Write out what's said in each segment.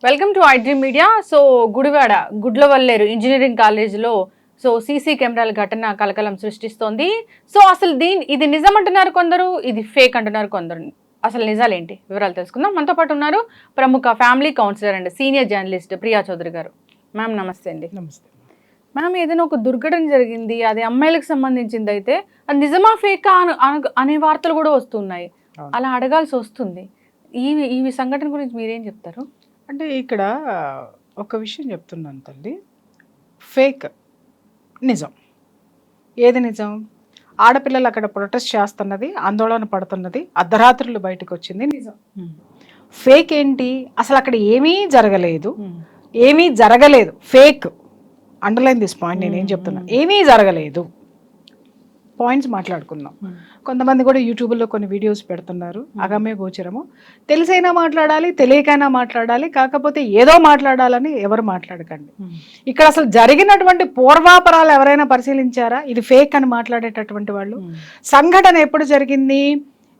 Welcome to iDream media. So Gudivada Gudlavalleru engineering కాలేజీలో CC కెమెరాల ఘటన కలకలం సృష్టిస్తోంది. సో అసలు ఇది నిజం అంటున్నారు కొందరు, ఇది ఫేక్ అంటున్నారు కొందరు. అసలు నిజాలేంటి వివరాలు తెలుసుకుందాం. మనతో పాటు ఉన్నారు ప్రముఖ family counsellor and senior journalist Priya Chaudhary garu. Ma'am నమస్తే అండి. నమస్తే మ్యామ్, ఏదైనా ఒక దుర్ఘటన జరిగింది, అది అమ్మాయిలకు సంబంధించింది అయితే అది నిజమా ఫేకా అనే వార్తలు కూడా వస్తున్నాయి. అలా అడగాల్సి వస్తుంది. ఈ సంఘటన గురించి మీరేం చెప్తారు? అంటే ఇక్కడ ఒక విషయం చెప్తున్నాను తల్లి, ఫేక్ నిజం. ఏది నిజం? ఆడపిల్లలు అక్కడ ప్రొటెస్ట్ చేస్తున్నది, ఆందోళన పడుతున్నది, అర్ధరాత్రులు బయటకు వచ్చింది నిజం. ఫేక్ ఏంటి? అసలు అక్కడ ఏమీ జరగలేదు, ఏమీ జరగలేదు. Fake, underline this point. నేనేం చెప్తున్నా, ఏమీ జరగలేదు. పాయింట్స్ మాట్లాడుకుందాం. కొంతమంది కూడా యూట్యూబ్లో కొన్ని వీడియోస్ పెడుతున్నారు, అగమ్య గోచరము. తెలిసైనా మాట్లాడాలి, తెలియకైనా మాట్లాడాలి, కాకపోతే ఏదో మాట్లాడాలని ఎవరు మాట్లాడకండి. ఇక్కడ అసలు జరిగినటువంటి పూర్వాపరాలు ఎవరైనా పరిశీలించారా? ఇది ఫేక్ అని మాట్లాడేటటువంటి వాళ్ళు. సంఘటన ఎప్పుడు జరిగింది?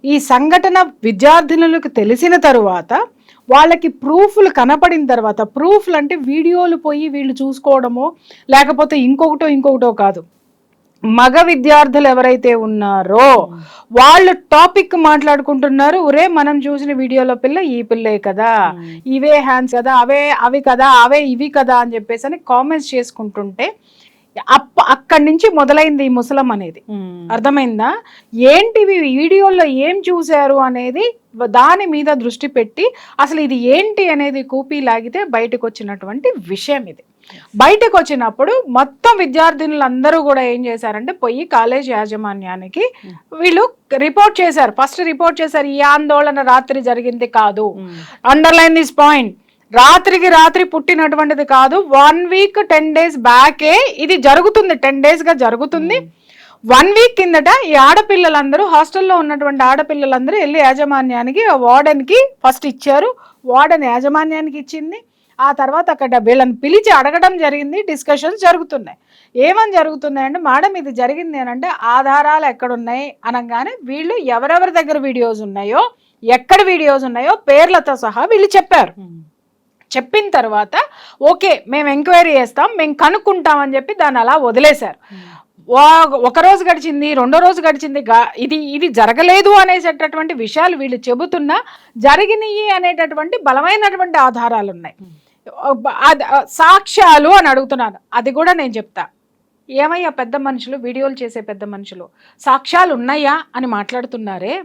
ఈ సంఘటన విద్యార్థినులకు తెలిసిన తరువాత, వాళ్ళకి ప్రూఫ్లు కనపడిన తర్వాత, ప్రూఫ్లు అంటే వీడియోలు పోయి వీళ్ళు చూసుకోవడమో లేకపోతే ఇంకొకటో కాదు, మగ విద్యార్థులు ఎవరైతే ఉన్నారో వాళ్ళు టాపిక్ మాట్లాడుకుంటున్నారు. ఒరే మనం చూసిన వీడియోలో పిల్ల ఈ పిల్లే కదా, ఇవే హ్యాండ్స్ కదా, అవి కదా, అవే ఇవి కదా అని చెప్పేసి అని కామెంట్స్ చేసుకుంటుంటే అక్కడి నుంచి మొదలైంది ఈ ముసలం అనేది. అర్థమైందా? ఏంటివి వీడియోలో ఏం చూశారు అనేది దాని మీద దృష్టి పెట్టి అసలు ఇది ఏంటి అనేది కూపీ లాగితే బయటకు వచ్చినటువంటి విషయం ఇది. బయటకు వచ్చినప్పుడు మొత్తం విద్యార్థినులందరూ కూడా ఏం చేశారంటే పోయి కాలేజ్ యాజమాన్యానికి వీళ్ళు రిపోర్ట్ చేశారు. ఫస్ట్ రిపోర్ట్ చేశారు, ఈ ఆందోళన రాత్రి జరిగింది కాదు. Underline this point. రాత్రికి రాత్రి పుట్టినటువంటిది కాదు. 1 వీక్ 10 days బ్యాకే ఇది జరుగుతుంది. 10 days గా జరుగుతుంది. 1 వీక్ కిందట ఈ ఆడపిల్లలందరూ, హాస్టల్లో ఉన్నటువంటి ఆడపిల్లలందరూ వెళ్ళి యాజమాన్యానికి, వార్డెన్కి ఫస్ట్ ఇచ్చారు. వార్డెన్ యాజమాన్యానికి ఇచ్చింది. ఆ తర్వాత అక్కడ వీళ్ళని పిలిచి అడగడం జరిగింది. డిస్కషన్స్ జరుగుతున్నాయి. ఏమని జరుగుతున్నాయంటే, మేడం ఇది జరిగింది అని అంటే ఆధారాలు ఎక్కడున్నాయి అనగానే వీళ్ళు ఎవరెవరి దగ్గర వీడియోస్ ఉన్నాయో, ఎక్కడ వీడియోస్ ఉన్నాయో పేర్లతో సహా వీళ్ళు చెప్పారు. చెప్పిన తర్వాత ఓకే మేము ఎంక్వైరీ చేస్తాం, మేము కనుక్కుంటాం అని చెప్పి దాన్ని అలా వదిలేశారు. ఒక రోజు గడిచింది, 2వ రోజు గడిచింది, ఇది జరగలేదు అనేటటువంటి విషయాలు వీళ్ళు చెబుతున్నా జరిగినాయి అనేటటువంటి బలమైనటువంటి ఆధారాలు ఉన్నాయి. సాక్ష్యాలు అని అడుగుతున్నాను. అది కూడా నేను చెప్తా. ఏమయ్యా పెద్ద మనుషులు, వీడియోలు చేసే పెద్ద మనుషులు, సాక్ష్యాలు ఉన్నాయా అని మాట్లాడుతున్నారే.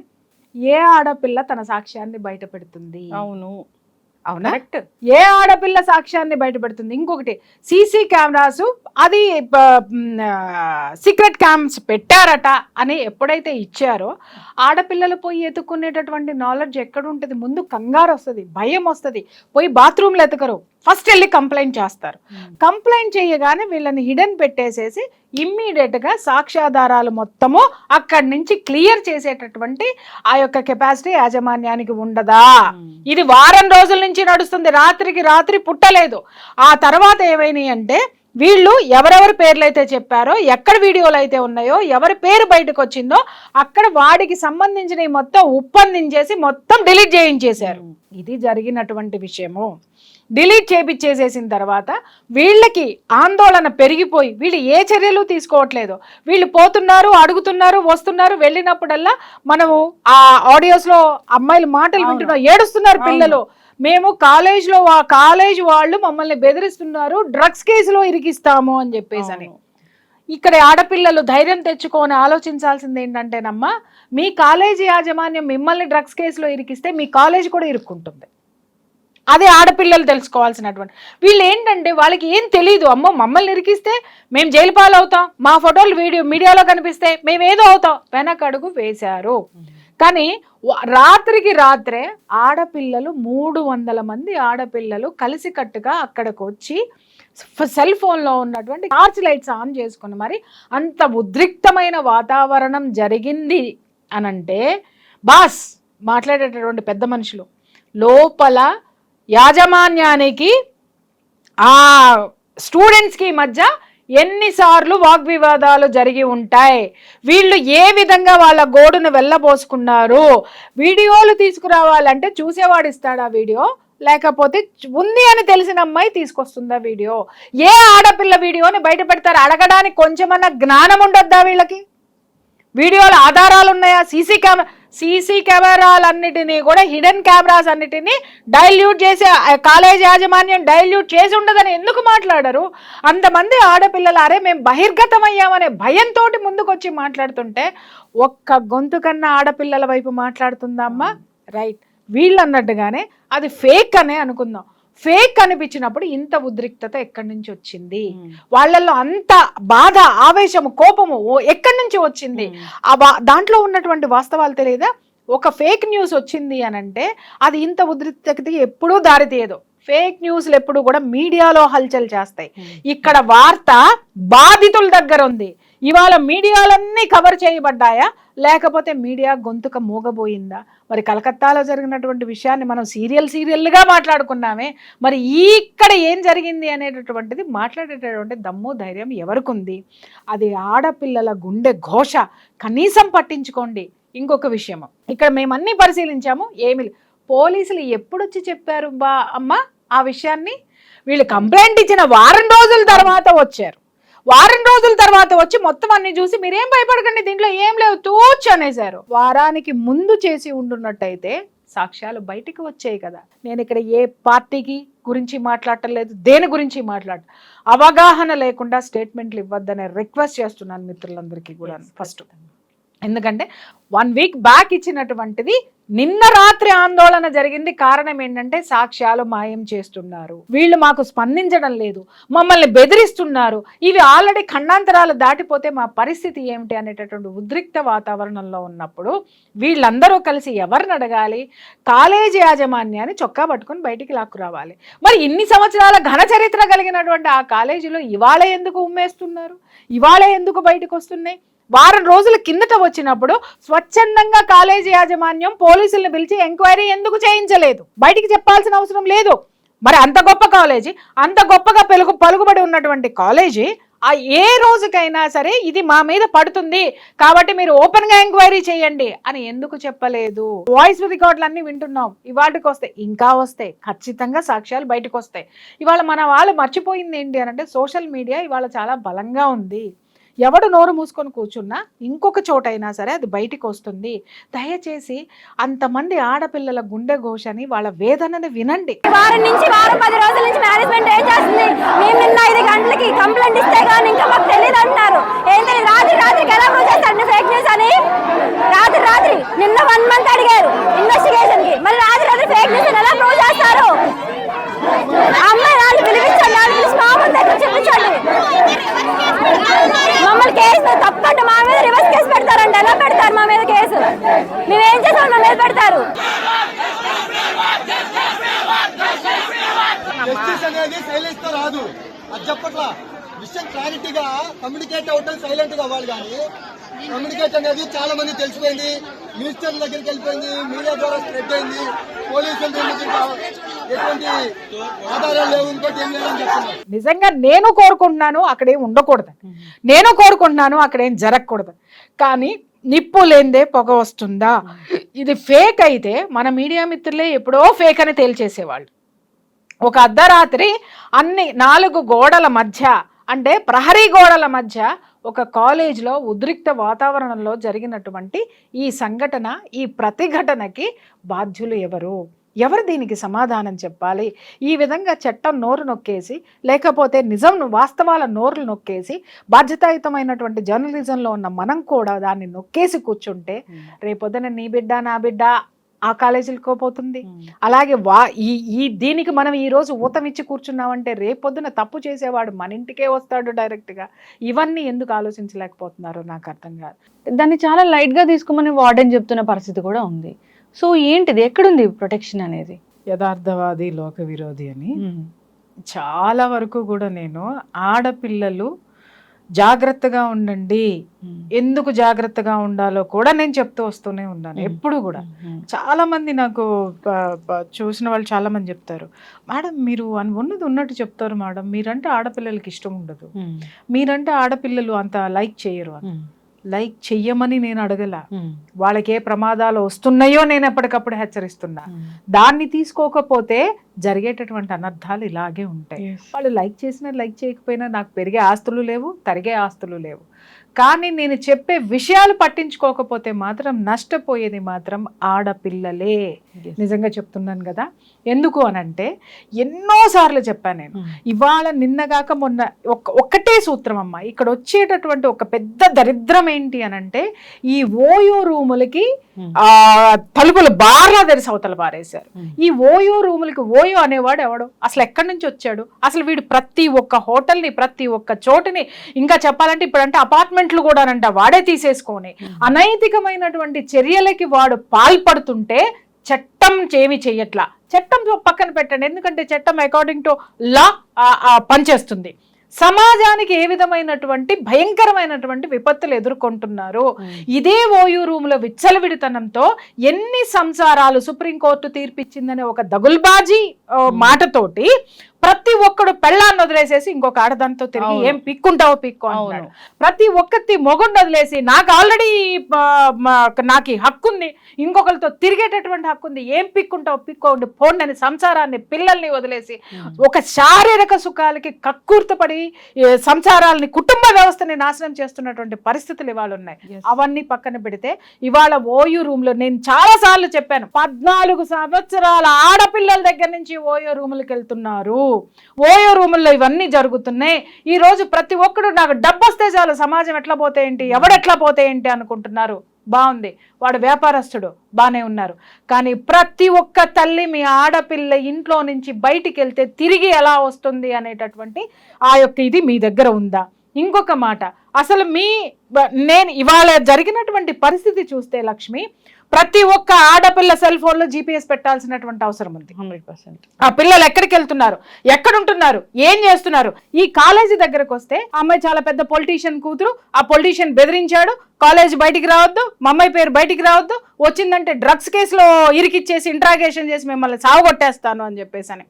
ఏ ఆడపిల్ల తన సాక్ష్యాన్ని బయట పెడుతుంది? అవునా? ఏ ఆడపిల్ల సాక్ష్యాన్ని బయటపెడుతుంది? ఇంకొకటి, సీసీ కెమెరాస్ అది సీక్రెట్ క్యామ్స్ పెట్టారట అని ఎప్పుడైతే ఇచ్చారో ఆడపిల్లలు పోయి ఎత్తుకునేటటువంటి నాలెడ్జ్ ఎక్కడ ఉంటుంది? ముందు కంగారు వస్తుంది, భయం వస్తుంది. పోయి బాత్రూమ్లు ఎతకరు, ఫస్ట్ వెళ్ళి కంప్లైంట్ చేస్తారు. కంప్లైంట్ చేయగానే వీళ్ళని హిడెన్ పెట్టేసేసి ఇమ్మీడియట్గా సాక్ష్యాధారాలు మొత్తము అక్కడి నుంచి క్లియర్ చేసేటటువంటి ఆ యొక్క కెపాసిటీ యాజమాన్యానికి ఉండదా? ఇది వారం రోజుల నుంచి నడుస్తుంది, రాత్రికి రాత్రి పుట్టలేదు. ఆ తర్వాత ఏమైనాయి అంటే, వీళ్ళు ఎవరెవరి పేర్లు అయితే చెప్పారో, ఎక్కడ వీడియోలు అయితే ఉన్నాయో, ఎవరి పేరు బయటకు వచ్చిందో అక్కడ వాడికి సంబంధించిన మొత్తం ఉప్పందించేసి మొత్తం డిలీట్ చేయించేశారు. ఇది జరిగినటువంటి విషయము. డిలీట్ చేపించేసేసిన తర్వాత వీళ్ళకి ఆందోళన పెరిగిపోయి వీళ్ళు ఏ చర్యలు తీసుకోవట్లేదు. వీళ్ళు పోతున్నారు, అడుగుతున్నారు, వస్తున్నారు. వెళ్ళినప్పుడల్లా మనము ఆ ఆడియోస్లో అమ్మాయిల మాటలు వింటున్నాం, ఏడుస్తున్నారు పిల్లలు. మేము కాలేజ్లో కాలేజ్ వాళ్ళు మమ్మల్ని బెదిరిస్తున్నారు, డ్రగ్స్ కేసులో ఇరికిస్తాము అని చెప్పేసి అని. ఇక్కడ ఆడపిల్లలు ధైర్యం తెచ్చుకొని ఆలోచించాల్సింది ఏంటంటేనమ్మా, మీ కాలేజీ యాజమాన్యం మిమ్మల్ని డ్రగ్స్ కేసులో ఇరికిస్తే మీ కాలేజ్ కూడా ఇరుక్కుంటుంది. అదే ఆడపిల్లలు తెలుసుకోవాల్సినటువంటి. వీళ్ళు ఏంటంటే వాళ్ళకి ఏం తెలీదు. అమ్మో మమ్మల్ని ఇరికిస్తే మేము జైలు పాలు అవుతాం, మా ఫోటోలు మీడియాలో కనిపిస్తే మేమేదో అవుతాం, వెనకడుగు వేశారు. కానీ రాత్రికి రాత్రే ఆడపిల్లలు 300 మంది ఆడపిల్లలు కలిసికట్టుగా అక్కడికి వచ్చి సెల్ ఫోన్లో ఉన్నటువంటి టార్చ్ లైట్స్ ఆన్ చేసుకుని మరి అంత ఉద్రిక్తమైన వాతావరణం జరిగింది అనంటే, బాస్ మాట్లాడేటటువంటి పెద్ద మనుషులు లోపల యాజమాన్యానికి ఆ స్టూడెంట్స్కి మధ్య ఎన్నిసార్లు వాగ్వివాదాలు జరిగి ఉంటాయి, వీళ్ళు ఏ విధంగా వాళ్ళ గోడును వెళ్ళబోసుకున్నారు. వీడియోలు తీసుకురావాలంటే చూసేవాడు ఇస్తాడా వీడియో? లేకపోతే ఉంది అని తెలిసిన అమ్మాయి తీసుకొస్తుందా వీడియో? ఏ ఆడపిల్ల వీడియోని బయట పెడతారు? అడగడానికి కొంచెమన్నా జ్ఞానం ఉండొద్దా వీళ్ళకి? వీడియోల ఆధారాలు ఉన్నాయా? సీసీ కెమెరాలన్నిటినీ కూడా, హిడెన్ కెమెరాస్ అన్నిటినీ డైల్యూట్ చేసి కాలేజ్ యాజమాన్యం డైల్యూట్ చేసి ఉండదని ఎందుకు మాట్లాడరు? అంతమంది ఆడపిల్లలు అరే మేము బహిర్గతం అయ్యామనే భయంతో ముందుకొచ్చి మాట్లాడుతుంటే ఒక్క గొంతు కన్నా ఆడపిల్లల వైపు మాట్లాడుతుందమ్మా. రైట్, వీళ్ళు అన్నట్టుగానే అది ఫేక్ అనే అనుకుందాం. ఫేక్ అనిపించినప్పుడు ఇంత ఉద్రిక్తత ఎక్కడి నుంచి వచ్చింది? వాళ్ళల్లో అంత బాధ, ఆవేశము, కోపము ఎక్కడి నుంచి వచ్చింది? దాంట్లో ఉన్నటువంటి వాస్తవాలు తెలియదా? ఒక ఫేక్ న్యూస్ వచ్చింది అని అంటే అది ఇంత ఉద్రిక్తతకి ఎప్పుడూ దారితీయదు. ఫేక్ న్యూస్లు ఎప్పుడు కూడా మీడియాలో హల్చల్ చేస్తాయి. ఇక్కడ వార్త బాధితుల దగ్గర ఉంది. ఇవాళ మీడియాలన్నీ కవర్ చేయబడ్డాయా, లేకపోతే మీడియా గొంతుక మూగబోయిందా? మరి కలకత్తాలో జరిగినటువంటి విషయాన్ని మనం సీరియల్గా మాట్లాడుకున్నామే, మరి ఇక్కడ ఏం జరిగింది అనేటటువంటిది మాట్లాడేటటువంటి దమ్ము ధైర్యం ఎవరికి ఉంది? అది ఆడపిల్లల గుండె ఘోష. కనీసం పట్టించుకోండి. ఇంకొక విషయము, ఇక్కడ మేము అన్ని పరిశీలించాము, ఏమి పోలీసులు ఎప్పుడొచ్చి చెప్పారు అమ్మ ఆ విషయాన్ని? వీళ్ళు కంప్లైంట్ ఇచ్చిన వారం రోజుల తర్వాత వచ్చారు. వారం రోజుల తర్వాత వచ్చి మొత్తం అన్ని చూసి మీరేం భయపడకండి, దీంట్లో ఏం లేవు తూచ్ అనేసారు. వారానికి ముందు చేసి ఉండున్నట్టయితే సాక్ష్యాలు బయటికి వచ్చాయి కదా. నేను ఇక్కడ ఏ పార్టీకి గురించి మాట్లాడటం లేదు, దేని గురించి అవగాహన లేకుండా స్టేట్మెంట్లు ఇవ్వద్దనే రిక్వెస్ట్ చేస్తున్నాను మిత్రులందరికీ కూడా. ఫస్ట్ ఎందుకంటే 1 వీక్ బ్యాక్ ఇచ్చినటువంటిది నిన్న రాత్రి ఆందోళన జరిగింది. కారణం ఏంటంటే సాక్ష్యాలు మాయం చేస్తున్నారు, వీళ్ళు మాకు స్పందించడం లేదు, మమ్మల్ని బెదిరిస్తున్నారు, ఇవి ఆల్రెడీ ఖండాంతరాలు దాటిపోతే మా పరిస్థితి ఏమిటి అనేటటువంటి ఉద్రిక్త వాతావరణంలో ఉన్నప్పుడు వీళ్ళందరూ కలిసి ఎవరిని అడగాలి? కాలేజీ యాజమాన్యాన్ని చొక్కా పట్టుకుని బయటికి లాక్కురావాలి. మరి ఇన్ని సంవత్సరాల ఘన చరిత్ర కలిగినటువంటి ఆ కాలేజీలో ఇవాళ ఎందుకు ఉమ్మేస్తున్నారు? ఇవాళ ఎందుకు బయటకు వస్తున్నాయి? వారం రోజుల కిందట వచ్చినప్పుడు స్వచ్ఛందంగా కాలేజీ యాజమాన్యం పోలీసులను పిలిచి ఎంక్వైరీ ఎందుకు చేయించలేదు? బయటికి చెప్పాల్సిన అవసరం లేదు. మరి అంత గొప్ప కాలేజీ, అంత గొప్పగా పలుకుబడి ఉన్నటువంటి కాలేజీ ఏ రోజుకైనా సరే ఇది మా మీద పడుతుంది కాబట్టి మీరు ఓపెన్ గా ఎంక్వైరీ చేయండి అని ఎందుకు చెప్పలేదు? వాయిస్ రికార్డులు అన్ని వింటున్నాం. ఇవాళకి వస్తాయి, ఇంకా వస్తాయి, ఖచ్చితంగా సాక్ష్యాలు బయటకు వస్తాయి. ఇవాళ మన వాళ్ళు మర్చిపోయింది ఏంటి అని అంటే సోషల్ మీడియా ఇవాళ చాలా బలంగా ఉంది. ఎవడు నోరు మూసుకొని కూర్చున్నా ఇంకొక చోటైనా సరే అది బయటికి వస్తుంది. దయచేసి అంతమంది ఆడపిల్లల గుండె ఘోషని, వాళ్ళ వేదనని వినండి. వారం 10 రోజుల నుంచి మేనేజ్మెంట్ ఏం చేస్తుంది? మేము నిన్న 5 గంటలకి కంప్లైంట్ ఇస్తే కానీ ఇంకా మాకు తెలియదు అంటున్నారు. ఏంటని రాత్రికి ఎలా ప్రూవ్ చేస్తారు ఫేక్ న్యూస్ అని? రాత్రి నిన్న 1 మంత్ అడిగారు ఇన్వెస్టిగేషన్ కి, మరి రాత్రి ఫేక్ న్యూస్ ఎలా ప్రూవ్ చేస్తారు? అమ్మాయి వాళ్ళు పిలిపించండి, వాళ్ళు పిలిచి మా ముందు దగ్గర చూపించండి. మమ్మల్ని కేసు తప్పంటే మా మీద రివర్స్ కేసు పెడతారంట. ఎలా పెడతారు మా మీద కేసు? మేమేం చేసాం మా మీద పెడతారు? విషయం క్లారిటీగా కమ్యూనికేట్ అవటం సైలెంట్ గా అవ్వాలి. కానీ కమ్యూనికేట్ అనేది చాలా మంది తెలిసిపోయింది, మినిస్టర్ల దగ్గరికి వెళ్ళిపోయింది, మీడియా ద్వారా స్ప్రెడ్ అయింది, పోలీసులు ఎటువంటి ఆధారాలు లేవు, ఇంకోటి ఏం లేదని చెప్తున్నారు. నిజంగా నేను కోరుకుంటున్నాను అక్కడేం ఉండకూడదు, నేను కోరుకుంటున్నాను అక్కడేం జరగకూడదు. కానీ నిప్పు లేనిదే పొగ వస్తుందా? ఇది ఫేక్ అయితే మన మీడియా మిత్రులే ఎప్పుడో ఫేక్ అని తేల్చేసేవాళ్ళు. ఒక అర్ధరాత్రి అన్ని 4 గోడల మధ్య, అంటే ప్రహరీ గోడల మధ్య ఒక కాలేజ్లో ఉద్రిక్త వాతావరణంలో జరిగినటువంటి ఈ సంఘటన, ఈ ప్రతిఘటనకి బాధ్యులు ఎవరు దీనికి సమాధానం చెప్పాలి? ఈ విధంగా చట్టం నోరు నొక్కేసి, లేకపోతే నిజం వాస్తవాల నోరులు నొక్కేసి, బాధ్యతాయుతమైనటువంటి జర్నలిజంలో ఉన్న మనం కూడా దాన్ని నొక్కేసి కూర్చుంటే రేపొద్దున నీ బిడ్డ నా బిడ్డ ఆ కాలేజీలకు పోతుంది. అలాగే దీనికి మనం ఈ రోజు ఊతమిచ్చి కూర్చున్నామంటే రేపొద్దున తప్పు చేసేవాడు మన ఇంటికే వస్తాడు డైరెక్ట్గా. ఇవన్నీ ఎందుకు ఆలోచించలేకపోతున్నారో నాకు అర్థం కాదు. దాన్ని చాలా లైట్గా తీసుకోమని వార్డెన్ చెప్తున్న పరిస్థితి కూడా ఉంది. సో ఏంటిది, ఎక్కడుంది ప్రొటెక్షన్ అనేది? యథార్థవాది లోక విరోధి అని చాలా వరకు కూడా నేను ఆడపిల్లలు జాగ్రత్తగా ఉండండి, ఎందుకు జాగ్రత్తగా ఉండాలో కూడా నేను చెప్తూ వస్తూనే ఉన్నాను ఎప్పుడు కూడా. చాలా మంది నాకు చూసిన వాళ్ళు చాలా మంది చెప్తారు, మేడం మీరు ఉన్నది ఉన్నట్టు చెప్తారు మేడం, మీరంటే ఆడపిల్లలకి ఇష్టం ఉండదు, మీరంటే ఆడపిల్లలు అంత లైక్ చేయరు అని. లైక్ చెయ్యమని నేను అడగల, వాళ్ళకి ఏ ప్రమాదాలు వస్తున్నాయో నేను ఎప్పటికప్పుడు హెచ్చరిస్తున్నా. దాన్ని తీసుకోకపోతే జరిగేటటువంటి అనర్థాలు ఇలాగే ఉంటాయి. వాళ్ళు లైక్ చేసినా లైక్ చేయకపోయినా నాకు పెరిగే ఆస్తులు లేవు, తరిగే ఆస్తులు లేవు. కానీ నేను చెప్పే విషయాలు పట్టించుకోకపోతే మాత్రం నష్టపోయేది మాత్రం ఆడపిల్లలే. నిజంగా చెప్తున్నాను కదా. ఎందుకు అనంటే ఎన్నోసార్లు చెప్పాను నేను. ఇవాళ నిన్నగాక మొన్న ఒక్కటే సూత్రం అమ్మ. ఇక్కడ వచ్చేటటువంటి ఒక పెద్ద దరిద్రం ఏంటి అనంటే ఈ ఓయో రూములకి తలుపులు బార్లా తెరిసి అవతల పారేశారు. ఈ ఓయో రూములకి ఓయో అనేవాడు ఎవడు, అసలు ఎక్కడి నుంచి వచ్చాడు, అసలు వీడు ప్రతి ఒక్క హోటల్ని ప్రతి ఒక్క చోటుని, ఇంకా చెప్పాలంటే ఇప్పుడంటే అపార్ట్మెంట్లు కూడానంట వాడే తీసేసుకొని అనైతికమైనటువంటి చర్యలకి వాడు పాల్పడుతుంటే చట్టం ఏమి చెయ్యట్లా. చట్టం పక్కన పెట్టండి, ఎందుకంటే చట్టం అకార్డింగ్ టు లా పనిచేస్తుంది. సమాజానికి ఏ విధమైనటువంటి భయంకరమైనటువంటి విపత్తులు ఎదుర్కొంటున్నారు. ఇదే ఓయూ రూముల విచ్చలవిడితనంతో ఎన్ని సంసారాలు సుప్రీంకోర్టు తీర్పిచ్చిందనే ఒక దగుల్బాజీ మాటతోటి ప్రతి ఒక్కడు పెళ్ళాన్ని వదిలేసేసి ఇంకొక ఆడదానితో తిరిగి ఏం పిక్కుంటావో పిక్కు అంటున్నాడు. ప్రతి ఒక్కటి మొగుడిని వదిలేసి నాకు ఆల్రెడీ నాకు హక్కు ఉంది, ఇంకొకరితో తిరిగేటటువంటి హక్కు ఉంది, ఏం పిక్కుంటావో పిక్కోండి పోండి సంసారాన్ని పిల్లల్ని వదిలేసి ఒక శారీరక సుఖాలకి కక్కుర్తపడి సంసారాలని కుటుంబ వ్యవస్థని నాశనం చేస్తున్నటువంటి పరిస్థితులు ఇవాళ ఉన్నాయి. అవన్నీ పక్కన పెడితే ఇవాళ ఓయూ రూమ్ లో నేను చాలా సార్లు చెప్పాను, 14 సంవత్సరాల ఆడపిల్లల దగ్గర నుంచి ఓయో రూములకు వెళ్తున్నారు. ఓయో రూముల్లో ఇవన్నీ జరుగుతున్నాయి. ఈ రోజు ప్రతి ఒక్కడు నాకు డబ్బు వస్తే చాలు సమాజం ఎట్లా పోతే ఏంటి, ఎవడెట్లా పోతే ఏంటి అనుకుంటున్నారు. బాగుంది, వాడు వ్యాపారస్తుడు, బానే ఉన్నారు. కానీ ప్రతి ఒక్క తల్లి మీ ఆడపిల్ల ఇంట్లో నుంచి బయటికి వెళ్తే తిరిగి ఎలా వస్తుంది అనేటటువంటి ఆ యొక్క ఇది మీ దగ్గర ఉందా? ఇంకొక మాట, అసలు నేను ఇవాళ జరిగినటువంటి పరిస్థితి చూస్తే లక్ష్మి, ప్రతి ఒక్క ఆడపిల్ల సెల్ ఫోన్ లో GPS పెట్టాల్సినటువంటి అవసరం ఉంది. 100%. ఆ పిల్లలు ఎక్కడికి వెళ్తున్నారు, ఎక్కడుంటున్నారు, ఏం చేస్తున్నారు. ఈ కాలేజీ దగ్గరకు వస్తే అమ్మాయి చాలా పెద్ద పొలిటీషియన్ కూతురు, ఆ పొలిటీషియన్ బెదిరించాడు, కాలేజ్ బయటికి రావద్దు, మా అమ్మాయి పేరు బయటికి రావద్దు, వచ్చిందంటే డ్రగ్స్ కేసులో ఇరికిచ్చేసి ఇంట్రాగేషన్ చేసి మిమ్మల్ని సావగొట్టేస్తాను అని చెప్పేసి అని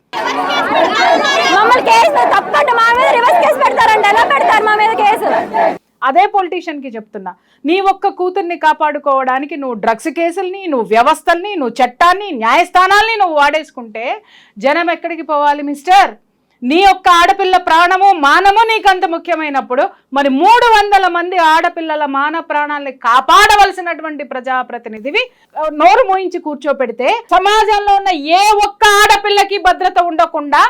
అదే పొలిటీషియన్ కి చెప్తున్నా, నీ ఒక్క కూతుర్ని కాపాడుకోవడానికి నువ్వు డ్రగ్స్ కేసుల్ని, నువ్వు వ్యవస్థల్ని, నువ్వు చట్టాన్ని, న్యాయస్థానాల్ని నువ్వు వాడేసుకుంటే జనం ఎక్కడికి పోవాలి మిస్టర్? నీ యొక్క ఆడపిల్ల ప్రాణము మానము నీకంత ముఖ్యమైనప్పుడు మరి 300 మంది ఆడపిల్లల మాన ప్రాణాలని కాపాడవలసినటువంటి ప్రజాప్రతినిధివి నోరు మోయించి కూర్చోపెడితే సమాజంలో ఉన్న ఏ ఒక్క ఆడపిల్లకి భద్రత ఉండకుండా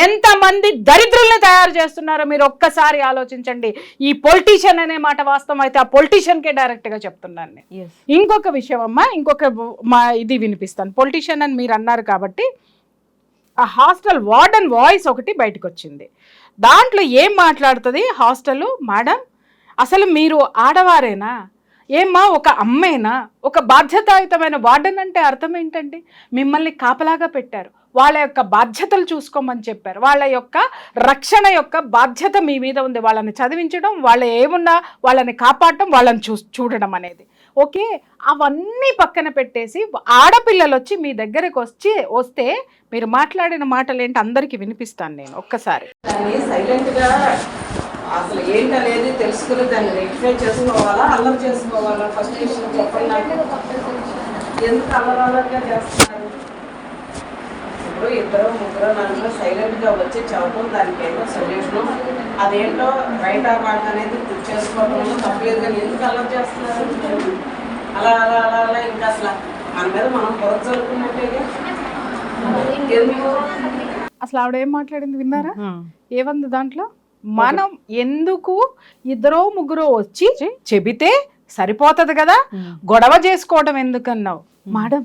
ఎంతమంది దరిద్రుల్ని తయారు చేస్తున్నారో మీరు ఒక్కసారి ఆలోచించండి. ఈ పొలిటీషియన్ అనే మాట వాస్తవం అయితే ఆ పొలిటీషియన్కే డైరెక్ట్ గా చెప్తున్నాను నేను. ఇంకొక విషయం అమ్మా, ఇది వినిపిస్తాను. పొలిటీషియన్ అని మీరు అన్నారు కాబట్టి ఆ హాస్టల్ వార్డెన్ వాయిస్ ఒకటి బయటకు వచ్చింది. దాంట్లో ఏం మాట్లాడుతుంది హాస్టల్ మేడం, అసలు మీరు ఆడవారేనా ఏమ్మా, ఒక అమ్మేనా, ఒక బాధ్యతాయుతమైన వార్డెన్ అంటే అర్థం ఏంటండి? మిమ్మల్ని కాపలాగా పెట్టారు, వాళ్ళ యొక్క బాధ్యతలు చూసుకోమని చెప్పారు, వాళ్ళ యొక్క రక్షణ యొక్క బాధ్యత మీ మీద ఉంది. వాళ్ళని చదివించడం, వాళ్ళు ఏమున్నా వాళ్ళని కాపాడటం, వాళ్ళని చూడడం అనేది ఓకే. అవన్నీ పక్కన పెట్టేసి ఆడపిల్లలు వచ్చి మీ దగ్గరకు వస్తే మీరు మాట్లాడిన మాటలు ఏంటి అందరికీ వినిపిస్తాను నేను ఒక్కసారి. సైలెంట్గా అసలు ఏంటనేది తెలుసుకుని దాన్ని రెక్టిఫై చేసుకోవాలా, అల్లరి చేసుకోవాలా? ఫస్ట్ విషయం చెప్పండి నాకు. ఎందుకు అల్లరల్లరిగా చేస్తున్నారు? ఇప్పుడు 2, 3, 4 సైలెంట్గా వచ్చి చెప్పడం దానికి ఏదో సొల్యూషను, అదేంటో రైట్ ఆర్ రాంగ్ అనేది చేసుకోవడంలో తప్పలేదు. కానీ ఎందుకు అల్లరి చేస్తున్నారు? అలా అలా అలా అలా ఇంకా అసలు మన మీద మనం పొరత జరుగుతున్నట్టేగా. అసలు ఆవిడ ఏం మాట్లాడింది విన్నారా? ఏమంది దాంట్లో? మనం ఎందుకు 2, 3 వచ్చి చెబితే సరిపోతుంది కదా, గొడవ చేసుకోవడం ఎందుకన్నావు మేడం?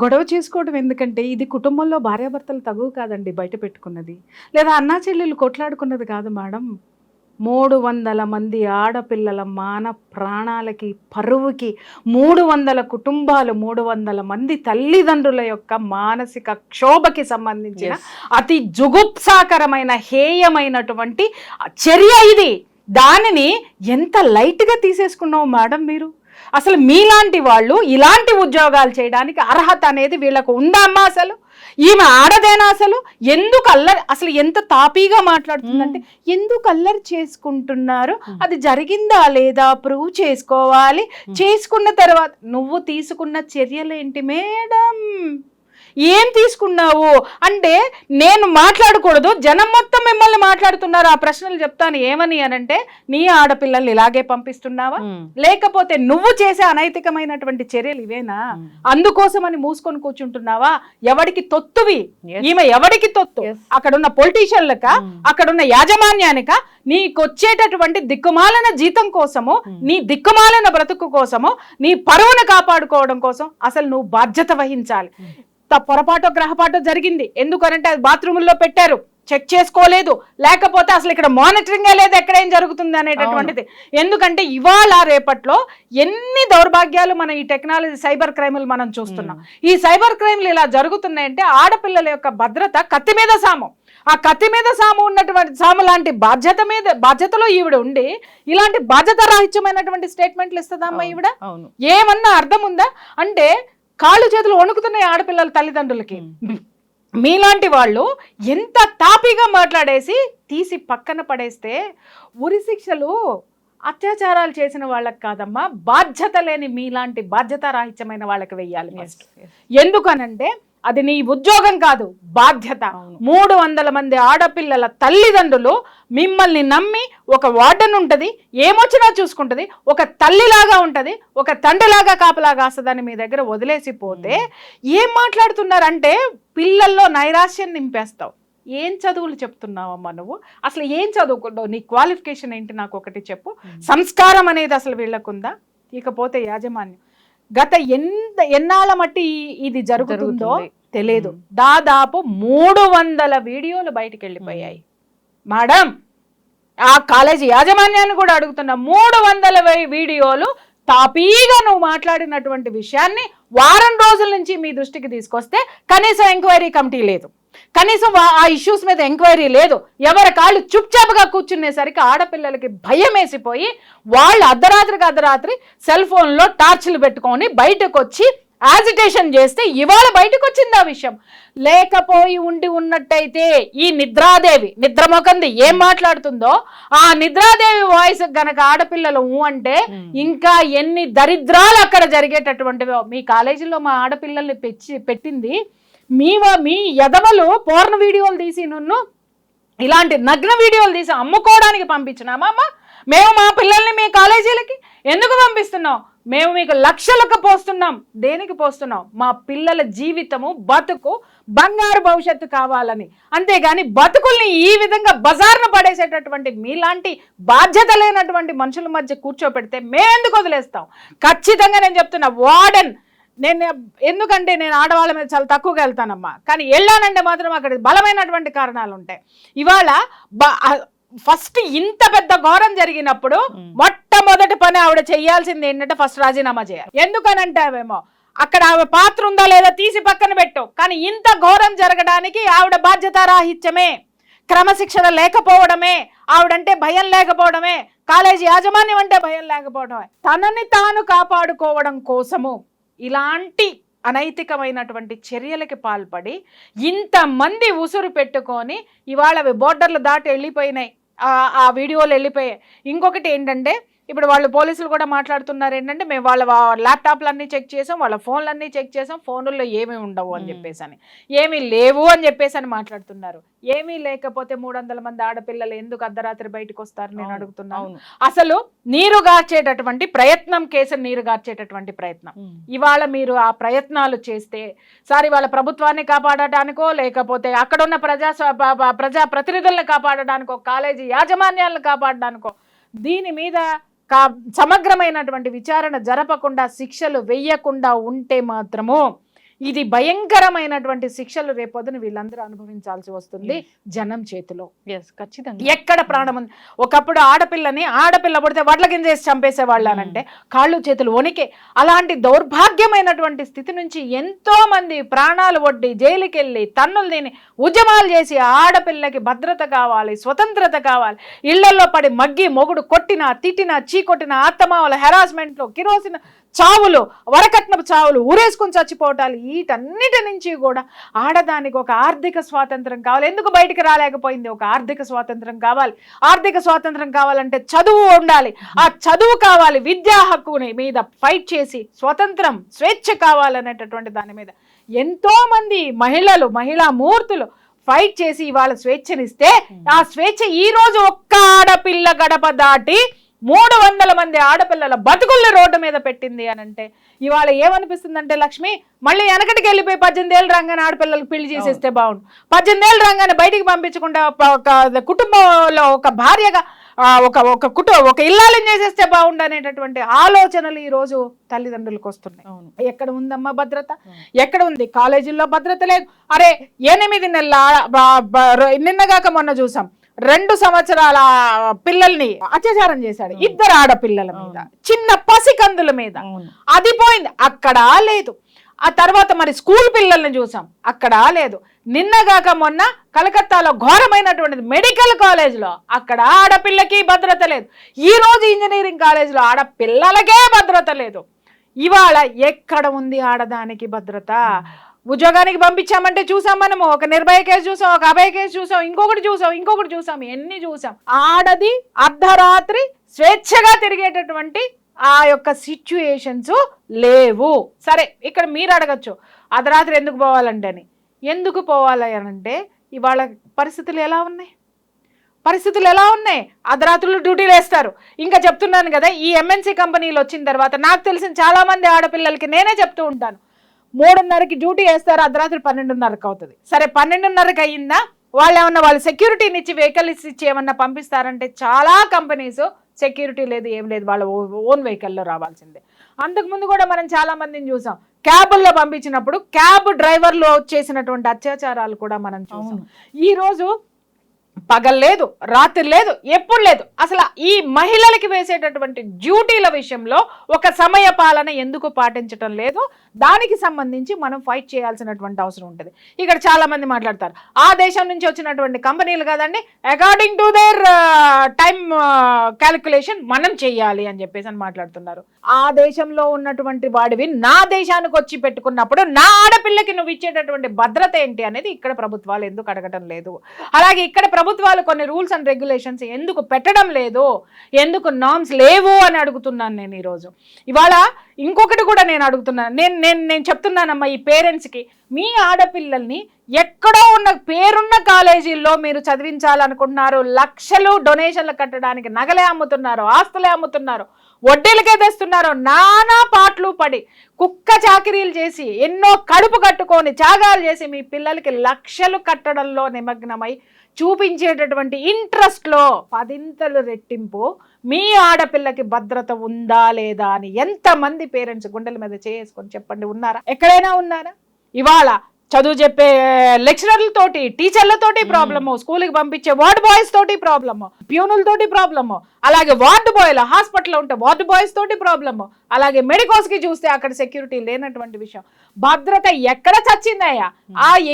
గొడవ చేసుకోవడం ఎందుకంటే ఇది కుటుంబంలో భార్యాభర్తలు తగువ కాదండి బయట పెట్టుకున్నది, లేదా అన్నా చెల్లెలు కొట్లాడుకున్నది కాదు మేడం. 300 మంది ఆడపిల్లల మాన ప్రాణాలకి పరువుకి 300 కుటుంబాలు, 300 మంది తల్లిదండ్రుల యొక్క మానసిక క్షోభకి సంబంధించిన అతి జుగుప్సాకరమైన హేయమైనటువంటి చర్య ఇది. దానిని ఎంత లైట్గా తీసేసుకున్నావు మేడం మీరు? అసలు మీలాంటి వాళ్ళు ఇలాంటి ఉద్యోగాలు చేయడానికి అర్హత అనేది వీళ్ళకు ఉందా అమ్మా? అసలు ఈమె ఆడదేనా? అసలు ఎందుకు అల్లరి, అసలు ఎంత తాపీగా మాట్లాడుతుందంటే ఎందుకు అల్లరి చేసుకుంటున్నారు, అది జరిగిందా లేదా ప్రూవ్ చేసుకోవాలి, చేసుకున్న తర్వాత నువ్వు తీసుకున్న చర్యలేంటి మేడం, ఏం తీసుకున్నావు అంటే నేను మాట్లాడకూడదు, జనం మొత్తం మిమ్మల్ని మాట్లాడుతున్నారు. ఆ ప్రశ్నలు చెప్తాను ఏమని అనంటే, నీ ఆడపిల్లల్ని ఇలాగే పంపిస్తున్నావా, లేకపోతే నువ్వు చేసే అనైతికమైనటువంటి చర్యలు ఇవేనా, అందుకోసమని మూసుకొని కూర్చుంటున్నావా? ఎవడికి తొత్తువి ఈమె, ఎవడికి తొత్తు? అక్కడున్న పొలిటీషియన్లక, అక్కడున్న యాజమాన్యానిక, నీకొచ్చేటటువంటి దిక్కుమాలిన జీతం కోసము, నీ దిక్కుమాలిన బ్రతుకు కోసము, నీ పరువును కాపాడుకోవడం కోసం అసలు నువ్వు బాధ్యత వహించాలి. పొరపాటో గ్రహపాటో జరిగింది, ఎందుకనంటే అది బాత్రూముల్లో పెట్టారు, చెక్ చేసుకోలేదు, లేకపోతే అసలు ఇక్కడ మానిటరింగే లేదు ఎక్కడ ఏం జరుగుతుంది అనేటటువంటిది. ఎందుకంటే ఇవాళ రేపట్లో ఎన్ని దౌర్భాగ్యాలు మన ఈ టెక్నాలజీ సైబర్ క్రైములు మనం చూస్తున్నాం. ఈ సైబర్ క్రైమ్లు ఇలా జరుగుతున్నాయంటే ఆడపిల్లల యొక్క భద్రత కత్తి మీద సాము. ఆ కత్తి మీద సాము ఉన్నటువంటి సాము లాంటి బాధ్యతలో ఈవిడ ఉండి ఇలాంటి బాధ్యత రాహిత్యమైనటువంటి స్టేట్మెంట్లు ఇస్తుందమ్మా ఈవిడ. ఏమన్నా అర్థం ఉందా? అంటే కాళ్ళు చేతులు వణుకుతున్నాయి ఆడపిల్లల తల్లిదండ్రులకి. మీలాంటి వాళ్ళు ఎంత తాపీగా మాట్లాడేసి తీసి పక్కన పడేస్తే, ఉరి శిక్షలు అత్యాచారాలు చేసిన వాళ్ళకి కాదమ్మా, బాధ్యత లేని మీలాంటి బాధ్యత రాహిత్యమైన వాళ్ళకి వెయ్యాలి ఫస్ట్. ఎందుకనంటే అది నీ ఉద్యోగం కాదు, బాధ్యత. 300 మంది ఆడపిల్లల తల్లిదండ్రులు మిమ్మల్ని నమ్మి, ఒక వార్డెన్ ఉంటుంది, ఏమొచ్చినా చూసుకుంటుంది, ఒక తల్లిలాగా ఉంటుంది, ఒక తండ్రిలాగా కాపలాగా వస్తుందని మీ దగ్గర వదిలేసిపోతే ఏం మాట్లాడుతున్నారంటే పిల్లల్లో నైరాశ్యం నింపేస్తావు. ఏం చదువులు చెప్తున్నావమ్మా నువ్వు? అసలు ఏం చదువుకున్నావు? నీ క్వాలిఫికేషన్ ఏంటి నాకు ఒకటి చెప్పు. సంస్కారం అనేది అసలు వీళ్ళకుందా? ఇకపోతే యాజమాన్యం, గత ఎన్నాళ్ళ మట్టి ఇది జరుగుతుందో తెలియదు. దాదాపు 300 వీడియోలు బయటికి వెళ్ళిపోయాయి మేడం. ఆ కాలేజీ యాజమాన్యాన్ని కూడా అడుగుతున్నా, 300 వీడియోలు తాపీగా నువ్వు మాట్లాడినటువంటి విషయాన్ని వారం రోజుల నుంచి మీ దృష్టికి తీసుకొస్తే కనీసం ఎంక్వైరీ కమిటీ లేదు, కనీసం ఆ ఇష్యూస్ మీద ఎంక్వైరీ లేదు. ఎవరి కాళ్ళు చుప్చాపుగా కూర్చునేసరికి ఆడపిల్లలకి భయం వేసిపోయి వాళ్ళు అర్ధరాత్రి సెల్ ఫోన్లో టార్చ్లు పెట్టుకొని బయటకు వచ్చి యాజిటేషన్ చేస్తే ఇవాళ బయటకు వచ్చింది ఆ విషయం. లేకపోయి ఉన్నట్టయితే ఈ నిద్రాదేవి, నిద్రమొకంది ఏం మాట్లాడుతుందో ఆ నిద్రాదేవి వాయిస్ గనక ఆడపిల్లలు అంటే ఇంకా ఎన్ని దరిద్రాలు అక్కడ జరిగేటటువంటివో. మీ కాలేజీలో మా ఆడపిల్లల్ని పెట్టింది మీ యదవలు పోర్న వీడియోలు తీసి నన్ను ఇలాంటి నగ్న వీడియోలు తీసి అమ్ముకోవడానికి పంపించినామా అమ్మ? మేము మా పిల్లల్ని మీ కాలేజీలకి ఎందుకు పంపిస్తున్నాం? మేము మీకు లక్షలకు పోస్తున్నాం. దేనికి పోస్తున్నాం? మా పిల్లల జీవితము, బతుకు, బంగారు భవిష్యత్తు కావాలని. అంతేగాని బతుకుల్ని ఈ విధంగా బజార్ను పడేసేటటువంటి మీలాంటి బాధ్యత లేనటువంటి మనుషుల మధ్య కూర్చోపెడితే మేమెందుకు వదిలేస్తాం? ఖచ్చితంగా నేను చెప్తున్నా, వార్డెన్ ఎందుకంటే నేను ఆడవాళ్ళ మీద చాలా తక్కువగా వెళ్తానమ్మా, కానీ వెళ్ళానంటే మాత్రం అక్కడ బలమైనటువంటి కారణాలు ఉంటాయి. ఇవాళ ఫస్ట్ ఇంత పెద్ద ఘోరం జరిగినప్పుడు మొట్టమొదటి పని ఆవిడ చేయాల్సింది ఏంటంటే ఫస్ట్ రాజీనామా చేయాలి. ఎందుకనంటావేమో అక్కడ ఆవిడ పాత్ర ఉందా లేదా తీసి పక్కన పెట్టు, కానీ ఇంత ఘోరం జరగడానికి ఆవిడ బాధ్యతారాహిత్యమే, క్రమశిక్షణ లేకపోవడమే, ఆవిడంటే భయం లేకపోవడమే, కాలేజీ యాజమాన్యం అంటే భయం లేకపోవడమే, తనని తాను కాపాడుకోవడం కోసము ఇలాంటి అనైతికమైనటువంటి చర్యలకి పాల్పడి ఇంతమంది ఉసురు పెట్టుకొని ఇవాళ అవి బోర్డర్లు దాటి వెళ్ళిపోయినాయి, ఆ వీడియోలు వెళ్ళిపోయాయి. ఇంకొకటి ఏంటంటే ఇప్పుడు వాళ్ళు పోలీసులు కూడా మాట్లాడుతున్నారు ఏంటంటే మేము వాళ్ళ ల్యాప్టాప్లన్నీ చెక్ చేసాం, వాళ్ళ ఫోన్లన్నీ చెక్ చేసాం, ఫోన్లలో ఏమీ ఉండవు అని చెప్పేసి అని, ఏమీ లేవు అని చెప్పేసి అని మాట్లాడుతున్నారు. ఏమీ లేకపోతే 300 మంది ఆడపిల్లలు ఎందుకు అర్ధరాత్రి బయటకు వస్తారు నేను అడుగుతున్నాను. అసలు నీరు గార్చేటటువంటి ప్రయత్నం, కేసును నీరు గార్చేటటువంటి ప్రయత్నం ఇవాళ మీరు ఆ ప్రయత్నాలు చేస్తే సార్ ఇవాళ ప్రభుత్వాన్ని కాపాడటానికో లేకపోతే అక్కడున్న ప్రజా ప్రతినిధులను కాపాడడానికో కాలేజీ యాజమాన్యాలను కాపాడడానికో దీని మీద సమగ్రమైనటువంటి విచారణ జరపకుండా శిక్షలు వెయ్యకుండా ఉంటే మాత్రము ఇది భయంకరమైనటువంటి శిక్షలు రేపొద్దున వీళ్ళందరూ అనుభవించాల్సి వస్తుంది జనం చేతిలో. ఖచ్చితంగా. ఎక్కడ ప్రాణం ఉంది? ఒకప్పుడు ఆడపిల్ల పుడితే వడ్ల కింద వేసి చంపేసేవాళ్ళు అనంటే కాళ్ళు చేతులు వణికే. అలాంటి దౌర్భాగ్యమైనటువంటి స్థితి నుంచి ఎంతో మంది ప్రాణాలు ఒడ్డి జైలుకి వెళ్ళి తన్నులు తిని ఉద్యమాలు చేసి ఆడపిల్లకి భద్రత కావాలి, స్వతంత్రత కావాలి, ఇళ్లలో పడి మగ్గి మొగుడు కొట్టినా తిట్టినా చీకొట్టిన అత్తమావల హెరాస్మెంట్లు, కిరోసిన చావులు, వరకట్నపు చావులు, ఊరేసుకుని చచ్చిపోవటాలు, వీటన్నిటి నుంచి కూడా ఆడదానికి ఒక ఆర్థిక స్వాతంత్రం కావాలి. ఎందుకు బయటికి రాలేకపోయింది? ఒక ఆర్థిక స్వాతంత్రం కావాలి. ఆర్థిక స్వాతంత్రం కావాలంటే చదువు ఉండాలి. ఆ చదువు కావాలి. విద్యా హక్కుని మీద ఫైట్ చేసి స్వతంత్రం, స్వేచ్ఛ కావాలనేటటువంటి దాని మీద ఎంతో మంది మహిళా మూర్తులు ఫైట్ చేసి ఇవాళ స్వేచ్ఛనిస్తే ఆ స్వేచ్ఛ ఈ రోజు ఒక్క ఆడపిల్ల గడప దాటి 300 మంది ఆడపిల్లల బతుకుల్ని రోడ్డు మీద పెట్టింది అని అంటే ఇవాళ ఏమనిపిస్తుందంటే, లక్ష్మి మళ్ళీ వెనకటికి వెళ్ళిపోయి 18 ఏళ్ళు రాగానే ఆడపిల్లలకు పెళ్లి చేసేస్తే బాగుండు, 18 ఏళ్ళు రాగానే బయటికి పంపించకుండా ఒక కుటుంబంలో ఒక భార్యగా ఒక ఇల్లాలని చేసేస్తే బాగుండు అనేటటువంటి ఆలోచనలు ఈ రోజు తల్లిదండ్రులకు వస్తున్నాయి. ఎక్కడ ఉందమ్మా భద్రత? ఎక్కడ ఉంది? కాలేజీల్లో భద్రత లేదు. అరే 8 నెలల నిన్నగాక మొన్న చూసాం 2 సంవత్సరాల పిల్లల్ని అత్యాచారం చేశాడు, 2 ఆడపిల్లల మీద, చిన్న పసికందుల మీద. అది పోయింది, అక్కడ లేదు. ఆ తర్వాత మరి స్కూల్ పిల్లల్ని చూసాం, అక్కడ లేదు. నిన్నగాక మొన్న కలకత్తాలో ఘోరమైనటువంటిది మెడికల్ కాలేజ్లో, అక్కడ ఆడపిల్లకి భద్రత లేదు. ఈ రోజు ఇంజనీరింగ్ కాలేజ్లో ఆడపిల్లలకే భద్రత లేదు. ఇవాళ ఎక్కడ ఉంది ఆడదానికి భద్రత? ఉద్యోగానికి పంపించామంటే చూసాం మనము, ఒక నిర్భయ కేసు చూసాం, ఒక అభయ కేసు చూసాం, ఇంకొకటి చూసాం, ఎన్ని చూసాం. ఆడది అర్ధరాత్రి స్వేచ్ఛగా తిరిగేటటువంటి ఆ యొక్క సిచ్యుయేషన్స్ లేవు. సరే, ఇక్కడ మీరు అడగచ్చు అర్ధరాత్రి ఎందుకు పోవాలంటే అని. ఎందుకు పోవాలి అనంటే ఇవాళ పరిస్థితులు ఎలా ఉన్నాయి? అర్ధరాత్రులు డ్యూటీలు వేస్తారు. ఇంకా చెప్తున్నాను కదా, ఈ MNC కంపెనీలు వచ్చిన తర్వాత నాకు తెలిసిన చాలా మంది ఆడపిల్లలకి నేనే చెప్తూ ఉంటాను, 3:30కి డ్యూటీ వేస్తారు, అర్ధరాత్రి 12:30కి అవుతుంది. సరే 12:30కి అయ్యిందా, వాళ్ళు సెక్యూరిటీని ఇచ్చి వెహికల్ ఇచ్చి ఏమన్నా పంపిస్తారంటే చాలా కంపెనీస్ సెక్యూరిటీ లేదు, ఏం లేదు, వాళ్ళ ఓన్ వెహికల్లో రావాల్సిందే. అంతకుముందు కూడా మనం చాలా మందిని చూసాం, క్యాబుల్లో పంపించినప్పుడు క్యాబ్ డ్రైవర్లు చేసినటువంటి అత్యాచారాలు కూడా మనం చూసాం. ఈ రోజు పగలు లేదు, రాత్రి లేదు, ఎప్పుడు లేదు. అసలు ఈ మహిళలకి వేసేటటువంటి డ్యూటీల విషయంలో ఒక సమయ పాలన ఎందుకు పాటించడం లేదు? దానికి సంబంధించి మనం ఫైట్ చేయాల్సినటువంటి అవసరం ఉంటుంది. ఇక్కడ చాలా మంది మాట్లాడతారు, ఆ దేశం నుంచి వచ్చినటువంటి కంపెనీలు కదండి, according to their time calculation మనం చెయ్యాలి అని చెప్పేసి అని మాట్లాడుతున్నారు. ఆ దేశంలో ఉన్నటువంటి వాడివి నా దేశానికి వచ్చి పెట్టుకున్నప్పుడు నా ఆడపిల్లకి నువ్వు ఇచ్చేటటువంటి భద్రత ఏంటి అనేది ఇక్కడ ప్రభుత్వాలు ఎందుకు అడగటం లేదు? అలాగే ఇక్కడ ప్రభుత్వాలు కొన్ని రూల్స్ అండ్ రెగ్యులేషన్స్ ఎందుకు పెట్టడం లేదు? ఎందుకు నార్మ్స్ లేవు అని అడుగుతున్నాను నేను ఈరోజు. ఇవాళ ఇంకొకటి కూడా నేను అడుగుతున్నాను, నేను చెప్తున్నానమ్మా ఈ పేరెంట్స్కి, మీ ఆడపిల్లల్ని ఎక్కడో ఉన్న పేరున్న కాలేజీల్లో మీరు చదివించాలనుకుంటున్నారు, లక్షలు డొనేషన్లు కట్టడానికి నగలే అమ్ముతున్నారు, ఆస్తులే అమ్ముతున్నారు, వడ్డీలకే తెస్తున్నారు, నానా పాటలు పడి కుక్క చాకిరీలు చేసి ఎన్నో కడుపు కట్టుకొని త్యాగాలు చేసి మీ పిల్లలకి లక్షలు కట్టడంలో నిమగ్నమై చూపించేటటువంటి ఇంట్రెస్ట్లో 10 రెట్టింపు మీ ఆడపిల్లకి భద్రత ఉందా లేదా అని ఎంతమంది పేరెంట్స్ గుండెల మీద చేసుకొని చెప్పండి, ఉన్నారా? ఎక్కడైనా ఉన్నారా? ఇవాళ చదువు చెప్పే లెక్చరర్లతోటి, టీచర్లతోటి ప్రాబ్లము, స్కూల్కి పంపించే వార్డ్ బాయ్స్ తోటి ప్రాబ్లము, ప్యూనులతోటి ప్రాబ్లము, అలాగే వార్డు బాయ్ల హాస్పిటల్లో ఉంటే వార్డు బాయ్స్ తోటి ప్రాబ్లము, అలాగే మెడికోస్కి చూస్తే అక్కడ సెక్యూరిటీ లేనటువంటి విషయం. భద్రత ఎక్కడ చచ్చిందయ్యా?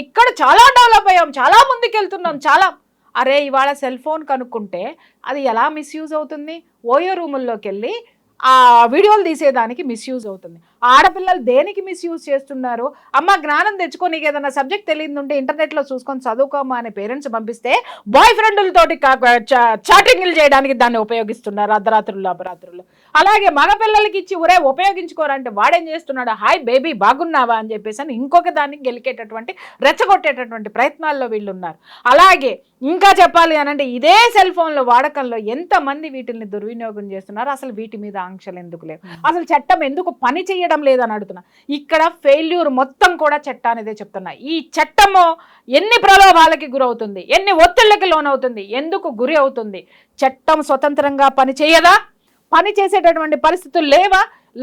ఎక్కడ చాలా డెవలప్ అయ్యాం, చాలా ముందుకెళ్తున్నాం, చాలా. అరే ఇవాళ సెల్ ఫోన్ కనుక్కుంటే అది ఎలా మిస్యూజ్ అవుతుంది? ఓయో రూముల్లోకి వెళ్ళి ఆ వీడియోలు తీసేదానికి మిస్యూజ్ అవుతుంది. ఆడపిల్లలు దేనికి మిస్యూజ్ చేస్తున్నారు? అమ్మ జ్ఞానం తెచ్చుకో, నీకు ఏదైనా సబ్జెక్ట్ తెలియదు ఉంటే ఇంటర్నెట్లో చూసుకొని చదువుకోమా అని పేరెంట్స్ పంపిస్తే బాయ్ ఫ్రెండ్లతోటి చాటింగ్లు చేయడానికి దాన్ని ఉపయోగిస్తున్నారు అర్ధరాత్రులు. అలాగే మగపిల్లలకి ఇచ్చి ఊరే ఉపయోగించుకోరంటే వాడేం చేస్తున్నాడు, హాయ్ బేబీ బాగున్నావా అని చెప్పేసి అని ఇంకొక దాన్ని గెలికేటటువంటి రెచ్చగొట్టేటటువంటి ప్రయత్నాల్లో వీళ్ళు ఉన్నారు. అలాగే ఇంకా చెప్పాలి అనంటే ఇదే సెల్ ఫోన్ల వాడకంలో ఎంతమంది వీటిని దుర్వినియోగం చేస్తున్నారు? అసలు వీటి మీద ఆంక్షలు ఎందుకు లేవు? అసలు చట్టం ఎందుకు పని చేయడం లేదని అడుగుతున్నా. ఇక్కడ ఫెయిల్యూర్ మొత్తం కూడా చట్టానిదే చెప్తున్నా. ఈ చట్టము ఎన్ని ప్రలోభాలకి గురవుతుంది, ఎన్ని ఒత్తిళ్లకి లోనవుతుంది, ఎందుకు గురి అవుతుంది? చట్టం స్వతంత్రంగా పని చేయదా? పని చేసేటటువంటి పరిస్థితులు లేవా?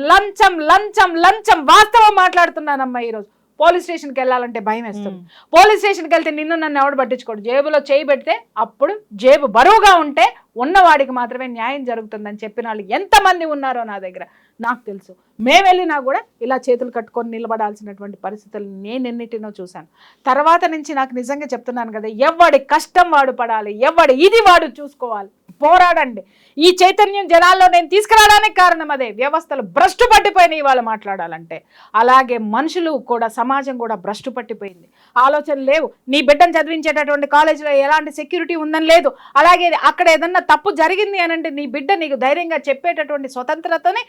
లంచం లంచం లంచం. వాస్తవం మాట్లాడుతున్నానమ్మా. ఈరోజు పోలీస్ స్టేషన్కి వెళ్ళాలంటే భయం వేస్తుంది. పోలీస్ స్టేషన్కి వెళ్తే నిన్ను నన్ను ఎవడు పట్టించుకోడు. జేబులో చేయి పెడితే అప్పుడు జేబు బరువుగా ఉంటే ఉన్నవాడికి మాత్రమే న్యాయం జరుగుతుందని చెప్పిన వాళ్ళు ఎంతమంది ఉన్నారో నా దగ్గర నాకు తెలుసు. మేము వెళ్ళినా కూడా ఇలా చేతులు కట్టుకొని నిలబడాల్సినటువంటి పరిస్థితులు నేను ఎన్నిటినో చూశాను. తర్వాత నుంచి నాకు నిజంగా చెప్తున్నాను కదా, ఎవడి కష్టం వాడు పడాలి, ఎవడి ఇది వాడు చూసుకోవాలి, పోరాడండి. ఈ చైతన్యం జనాల్లో నేను తీసుకురావడానికి కారణం అదే. వ్యవస్థలు భ్రష్టు పట్టిపోయినాయి వాళ్ళు మాట్లాడాలంటే. అలాగే మనుషులు కూడా, సమాజం కూడా భ్రష్టు పట్టిపోయింది. ఆలోచన లేవు. నీ బిడ్డను చదివించేటటువంటి కాలేజీలో ఎలాంటి సెక్యూరిటీ ఉందని లేదు. అలాగే అక్కడ ఏదన్నా తప్పు జరిగింది అని అంటే నీ బిడ్డ నీకు ధైర్యంగా చెప్పేటటువంటి స్వతంత్రతని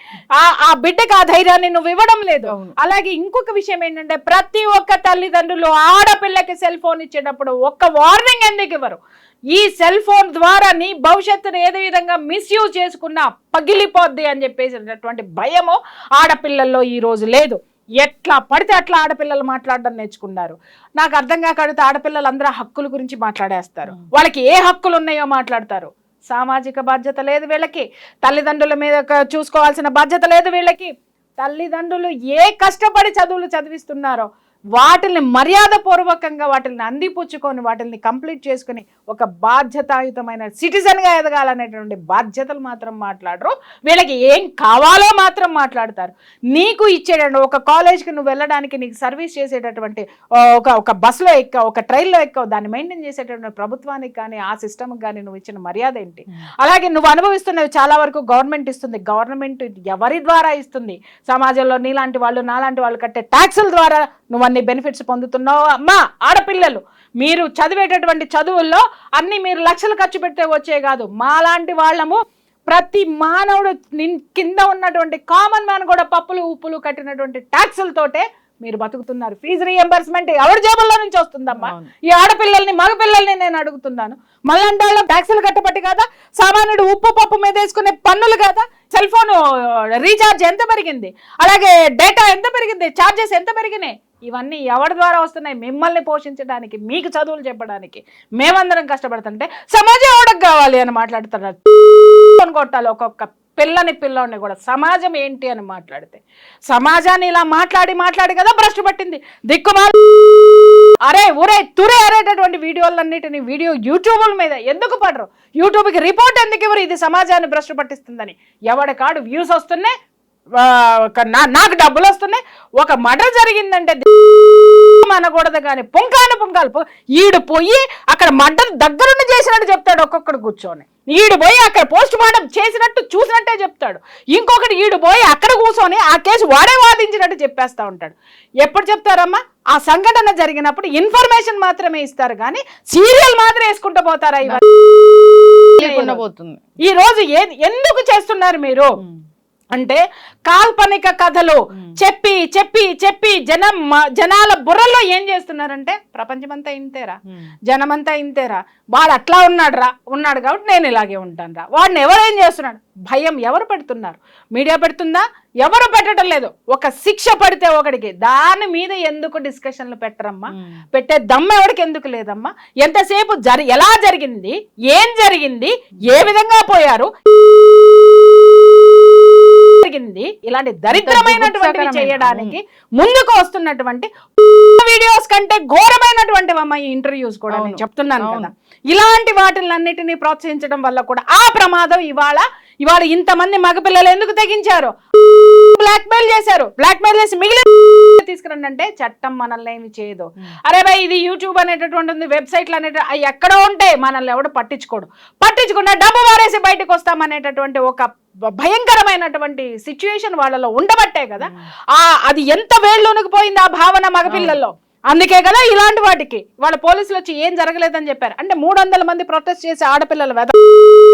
ఆ బిడ్డకి ఆ ధైర్యాన్ని నువ్వు ఇవ్వడం లేదు. అలాగే ఇంకొక విషయం ఏంటంటే, ప్రతి ఒక్క తల్లిదండ్రులు ఆడపిల్లకి సెల్ ఫోన్ ఇచ్చేటప్పుడు ఒక్క వార్నింగ్ ఎందుకు ఇవ్వరు? ఈ సెల్ ఫోన్ ద్వారా నీ భవిష్యత్తును ఏదో విధంగా మిస్యూజ్ చేసుకున్నా పగిలిపోద్ది అని చెప్పేసినటువంటి భయము ఆడపిల్లల్లో ఈ రోజు లేదు. ఎట్లా పడితే అట్లా ఆడపిల్లలు మాట్లాడడం నేర్చుకున్నారు. నాకు అర్థం కాక అడిగితే ఆడపిల్లలు అందరూ హక్కుల గురించి మాట్లాడేస్తారు. వాళ్ళకి ఏ హక్కులు ఉన్నాయో మాట్లాడతారు. సామాజిక బాధ్యత లేదు వీళ్ళకి. తల్లిదండ్రుల మీద చూసుకోవాల్సిన బాధ్యత లేదు వీళ్ళకి. తల్లిదండ్రులు ఏ కష్టపడి చదువులు చదివిస్తున్నారో వాటిని మర్యాదపూర్వకంగా వాటిని అందిపుచ్చుకొని వాటిని కంప్లీట్ చేసుకుని ఒక బాధ్యతాయుతమైన సిటిజన్గా ఎదగాలనేటువంటి బాధ్యతలు మాత్రం మాట్లాడరు. వీళ్ళకి ఏం కావాలో మాత్రం మాట్లాడతారు. నీకు ఇచ్చేటటువంటి ఒక కాలేజ్కి నువ్వు వెళ్ళడానికి నీకు సర్వీస్ చేసేటటువంటి ఒక బస్సులో ఎక్కావు, ఒక ట్రైన్లో ఎక్కావు, దాన్ని మెయింటైన్ చేసేటటువంటి ప్రభుత్వానికి కానీ ఆ సిస్టమ్కి కానీ నువ్వు ఇచ్చిన మర్యాద ఏంటి? అలాగే నువ్వు అనుభవిస్తున్నవి చాలా వరకు గవర్నమెంట్ ఇస్తుంది. గవర్నమెంట్ ఎవరి ద్వారా ఇస్తుంది? సమాజంలో నీలాంటి వాళ్ళు నాలాంటి వాళ్ళు కట్టే ట్యాక్సుల ద్వారా నువ్వు అన్ని బెనిఫిట్స్ పొందుతున్నావు. అమ్మా ఆడపిల్లలు, మీరు చదివేటటువంటి చదువుల్లో అన్ని మీరు లక్షలు ఖర్చు పెడితే వచ్చే కాదు. మాలాంటి వాళ్ళము ప్రతి మానవుడు కింద ఉన్నటువంటి కామన్ మ్యాన్ కూడా పప్పులు ఉప్పులు కట్టినటువంటి ట్యాక్సులతోటే మీరు బతుకుతున్నారు. ఫీజు రీఎంబర్స్మెంట్ ఎవరి జేబుల్లో నుంచి వస్తుందమ్మా? ఈ ఆడపిల్లల్ని మగపిల్లల్ని నేను అడుగుతున్నాను. మళ్ళంటే ట్యాక్సులు కట్టబట్టి కదా, సామాన్యుడు ఉప్పు పప్పు మీద వేసుకునే పన్నులు కదా, సెల్ ఫోన్ రీఛార్జ్ ఎంత పెరిగింది, అలాగే డేటా ఎంత పెరిగింది, ఛార్జెస్ ఎంత పెరిగినాయి, ఇవన్నీ ఎవరి ద్వారా వస్తున్నాయి? మిమ్మల్ని పోషించడానికి, మీకు చదువులు చెప్పడానికి మేమందరం కష్టపడుతుంటే సమాజం ఎవరికి కావాలి అని మాట్లాడుతున్నారు. కొట్టాలి ఒక్కొక్క పిల్లోని కూడా. సమాజం ఏంటి అని మాట్లాడితే సమాజాన్ని ఇలా మాట్లాడి కదా భ్రష్టు పట్టింది. దిక్కుమాల అరే ఊరే తురే అరేటటువంటి వీడియోలన్నిటిని యూట్యూబ్ల మీద ఎందుకు పడరు? యూట్యూబ్కి రిపోర్ట్ ఎందుకు ఇవ్వరు? ఇది సమాజాన్ని భ్రష్టు పట్టిస్తుందని. ఎవడి కాడు వ్యూస్ వస్తున్నాయి, నాకు డబ్బులు వస్తున్నాయి. ఒక మర్డర్ జరిగిందంటే అనకూడదు కానీ పుంకాలు ఈడు పోయి అక్కడ మర్డర్ దగ్గరుండి చేసినట్టు చెప్తాడు. ఒక్కొక్కడు కూర్చొని ఈడు పోయి అక్కడ పోస్ట్ మార్టం చేసినట్టు చూసినట్టే చెప్తాడు. ఇంకొకటి ఈడు పోయి అక్కడ కూర్చొని ఆ కేసు వాడే వాదించినట్టు చెప్పేస్తా ఉంటాడు. ఎప్పుడు చెప్తారమ్మా? ఆ సంఘటన జరిగినప్పుడు ఇన్ఫర్మేషన్ మాత్రమే ఇస్తారు కానీ సీరియల్ మాత్రం వేసుకుంటూ పోతారా? ఈ రోజు ఎందుకు చేస్తున్నారు మీరు అంటే కాల్పనిక కథలు చెప్పి చెప్పి చెప్పి జనాల బుర్రలో ఏం చేస్తున్నారంటే ప్రపంచమంతా ఇంతేరా, జనమంతా ఇంతేరా, వాడు అట్లా ఉన్నాడు కాబట్టి నేను ఇలాగే ఉంటాను రా. వాడిని ఎవరేం చేస్తున్నాడు? భయం ఎవరు పెడుతున్నారు? మీడియా పెడుతుందా? ఎవరు పెట్టడం లేదు. ఒక శిక్ష పడితే ఒకడికి దాని మీద ఎందుకు డిస్కషన్లు పెట్టరమ్మా? పెట్టే దమ్మ ఎవరికి ఎందుకు లేదమ్మా? ఎంతసేపు ఎలా జరిగింది, ఏం జరిగింది, ఏ విధంగా పోయారు, ఇలాంటి దరిద్రమైనటువంటివి చేయడానికి ముందుకు వస్తున్నటువంటి వీడియోస్ కంటే ఘోరమైనటువంటి అమ్మాయి ఇంటర్వ్యూస్ కూడా నేను చెప్తున్నాను కదా. ఇలాంటి వాటిలన్నిటినీ ప్రోత్సహించడం వల్ల కూడా ఆ ప్రమాదం ఇవాళ ఇంతమంది మగపిల్లలు ఎందుకు తెగించారు? బ్లాక్మెయిల్ చేశారు. బ్లాక్మెయిల్ చేసి మిగిలిన తీసుకురండి అంటే చట్టం మనల్ని ఏమి చేయదు. అరే భయ్ ఇది యూట్యూబ్ అనేటటువంటి ఉంది, వెబ్సైట్లు అనేటువంటి ఎక్కడో ఉంటాయి, మనల్ని ఎవడు పట్టించుకున్నా డబ్బు వారేసి బయటకు వస్తామనేటటువంటి ఒక భయంకరమైనటువంటి సిచ్యుయేషన్ వాళ్ళలో ఉండబట్టే కదా అది ఎంత వేళ్ళలోనికి పోయింది ఆ భావన మగపిల్లల్లో. అందుకే కదా ఇలాంటి వాటికి వాళ్ళ పోలీసులు వచ్చి ఏం జరగలేదని చెప్పారు. అంటే 300 మంది ప్రొటెస్ట్ చేసే ఆడపిల్లలు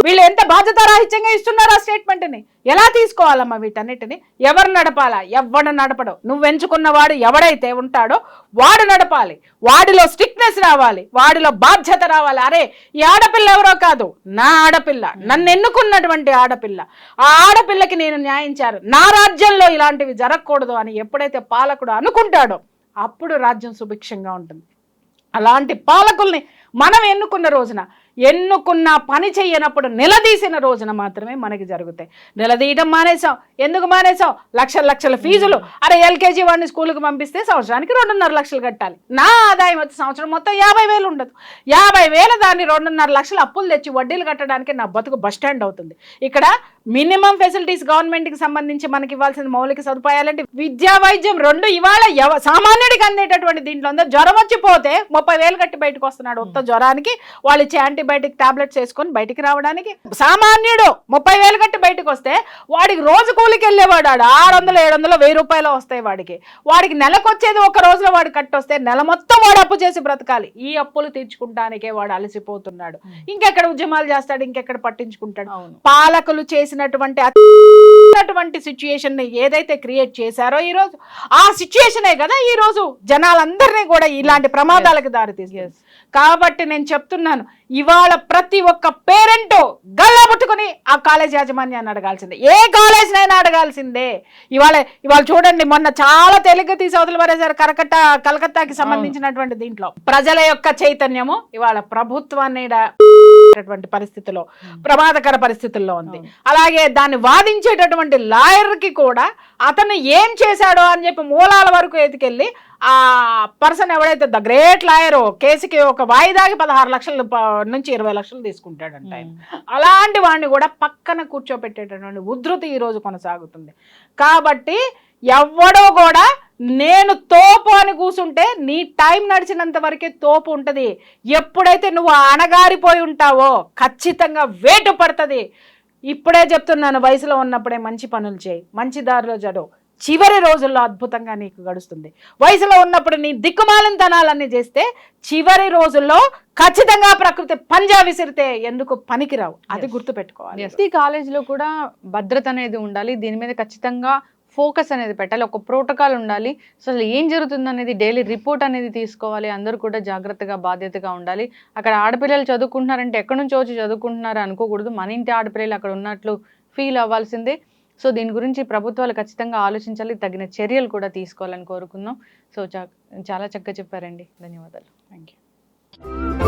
వీళ్ళు ఎంత బాధ్యతారాహిత్యంగా ఇస్తున్నారు ఆ స్టేట్మెంట్ ని. ఎలా తీసుకోవాలమ్మా వీటన్నిటిని? ఎవరు నడపాలా? ఎవడు నడపడు. నువ్వు ఎంచుకున్న వాడు ఎవడైతే ఉంటాడో వాడు నడపాలి. వాడిలో స్ట్రిక్ట్నెస్ రావాలి, వాడిలో బాధ్యత రావాలి. అరే ఈ ఆడపిల్ల ఎవరో కాదు, నా ఆడపిల్ల, నన్ను ఎన్నుకున్నటువంటి ఆడపిల్ల, ఆ ఆడపిల్లకి నేను న్యాయం చేయాలి, నా రాజ్యంలో ఇలాంటివి జరగకూడదు అని ఎప్పుడైతే పాలకుడు అనుకుంటాడో అప్పుడు రాజ్యం సుభిక్షంగా ఉంటుంది. అలాంటి పాలకుల్ని మనం ఎన్నుకున్న రోజున ఎన్నుకున్న పని చెయ్యనప్పుడు నిలదీసిన రోజున మాత్రమే మనకి జరుగుతాయి. నిలదీయడం మానేసాం. ఎందుకు మానేసాం? లక్షల ఫీజులు. అరే ఎల్కేజీ వాడిని స్కూల్కి పంపిస్తే సంవత్సరానికి 2.5 లక్షలు కట్టాలి. నా ఆదాయం వచ్చి సంవత్సరం మొత్తం 50,000 ఉండదు. 50,000 దాన్ని 2.5 లక్షలు అప్పులు తెచ్చి వడ్డీలు కట్టడానికి నా బతుకు బస్ స్టాండ్ అవుతుంది. ఇక్కడ మినిమం ఫెసిలిటీస్ గవర్నమెంట్కి సంబంధించి మనకి ఇవ్వాల్సిన మౌలిక సదుపాయాలంటే విద్యా వైద్యం 2 ఇవాళ సామాన్యుడికి అందేటటువంటి దీంట్లో ఉందో. జ్వరం వచ్చిపోతే 30,000 కట్టి బయటకు వస్తున్నాడు. ఉత్త జ్వరానికి వాళ్ళు ఇచ్చే యాంటీబయాటిక్ టాబ్లెట్స్ వేసుకొని బయటికి రావడానికి. సామాన్యుడు 30,000 కట్టి బయటకు వస్తే వాడికి రోజు కూలికి వెళ్ళేవాడు 600, 700, 1000 రూపాయలు వస్తాయి వాడికి నెలకు వచ్చేది ఒక రోజులో వాడు కట్టొస్తే నెల మొత్తం వాడు అప్పు చేసి బ్రతకాలి. ఈ అప్పులు తీర్చుకుంటానికే వాడు అలసిపోతున్నాడు. ఇంకెక్కడ ఉద్యమాలు చేస్తాడు, ఇంకెక్కడ పట్టించుకుంటాడు. పాలకులు చేసినటువంటి సిచ్యుయేషన్ ఏదైతే క్రియేట్ చేశారో ఈ రోజు, ఆ సిచ్యుయేషనే కదా ఈ రోజు జనాలందరినీ కూడా ఇలాంటి ప్రమాదాలకు దారితీస్తుంది. కాబట్టి నేను చెప్తున్నాను, ఇవాళ ప్రతి ఒక్క పేరెంట్ గల్లా పుట్టుకుని ఆ కాలేజ్ యాజమాన్యాన్ని అడగాల్సిందే. ఏ కాలేజ్నైనా అడగాల్సిందే. ఇవాళ చూడండి, మొన్న చాలా తెలుగు తీసి అవతల పరేశారు కలకత్తాకి సంబంధించినటువంటి దీంట్లో. ప్రజల యొక్క చైతన్యము ఇవాళ ప్రభుత్వాన్ని పరిస్థితిలో, ప్రమాదకర పరిస్థితుల్లో ఉంది. అలాగే దాన్ని వాదించేటటువంటి లాయర్కి కూడా అతను ఏం చేశాడో అని చెప్పి మూలాల వరకు ఎత్తుకెళ్ళి ఆ పర్సన్ ఎవడైతే ద గ్రేట్ లాయరో కేసుకి ఒక వాయిదాకి 16 లక్షల నుంచి 20 లక్షలు తీసుకుంటాడంట. అలాంటి వాడిని కూడా పక్కన కూర్చోబెట్టేటటువంటి ఉధృతి ఈ రోజు కొనసాగుతుంది. కాబట్టి ఎవడో కూడా నేను తోపు అని కూర్చుంటే నీ టైం నడిచినంత వరకే తోపు ఉంటుంది. ఎప్పుడైతే నువ్వు అణగారిపోయి ఉంటావో ఖచ్చితంగా వేటు పడుతుంది. ఇప్పుడే చెప్తున్నాను, వయసులో ఉన్నప్పుడే మంచి పనులు చేయి, మంచి దారిలో జడవు, చివరి రోజుల్లో అద్భుతంగా నీకు గడుస్తుంది. వయసులో ఉన్నప్పుడు నీ దిక్కుమాలినతనాలన్నీ చేస్తే చివరి రోజుల్లో ఖచ్చితంగా ప్రకృతి పంజా విసిరితే ఎందుకు పనికిరావు. అది గుర్తుపెట్టుకోవాలి. ప్రతి కాలేజీలో కూడా భద్రత అనేది ఉండాలి. దీని మీద ఖచ్చితంగా ఫోకస్ అనేది పెట్టాలి. ఒక ప్రోటోకాల్ ఉండాలి. అసలు ఏం జరుగుతుంది అనేది డైలీ రిపోర్ట్ అనేది తీసుకోవాలి. అందరూ కూడా జాగ్రత్తగా బాధ్యతగా ఉండాలి. అక్కడ ఆడపిల్లలు చదువుకుంటున్నారంటే ఎక్కడి నుంచో వచ్చి చదువుకుంటున్నారు అనుకోకూడదు. మన ఇంటి ఆడపిల్లలు అక్కడ ఉన్నట్లు ఫీల్ అవ్వాల్సిందే. సో దీని గురించి ప్రభుత్వాలు ఖచ్చితంగా ఆలోచించాలి, తగిన చర్యలు కూడా తీసుకోవాలని కోరుకుందాం. సో చాలా చక్కగా చెప్పారండి. ధన్యవాదాలు. Thank you.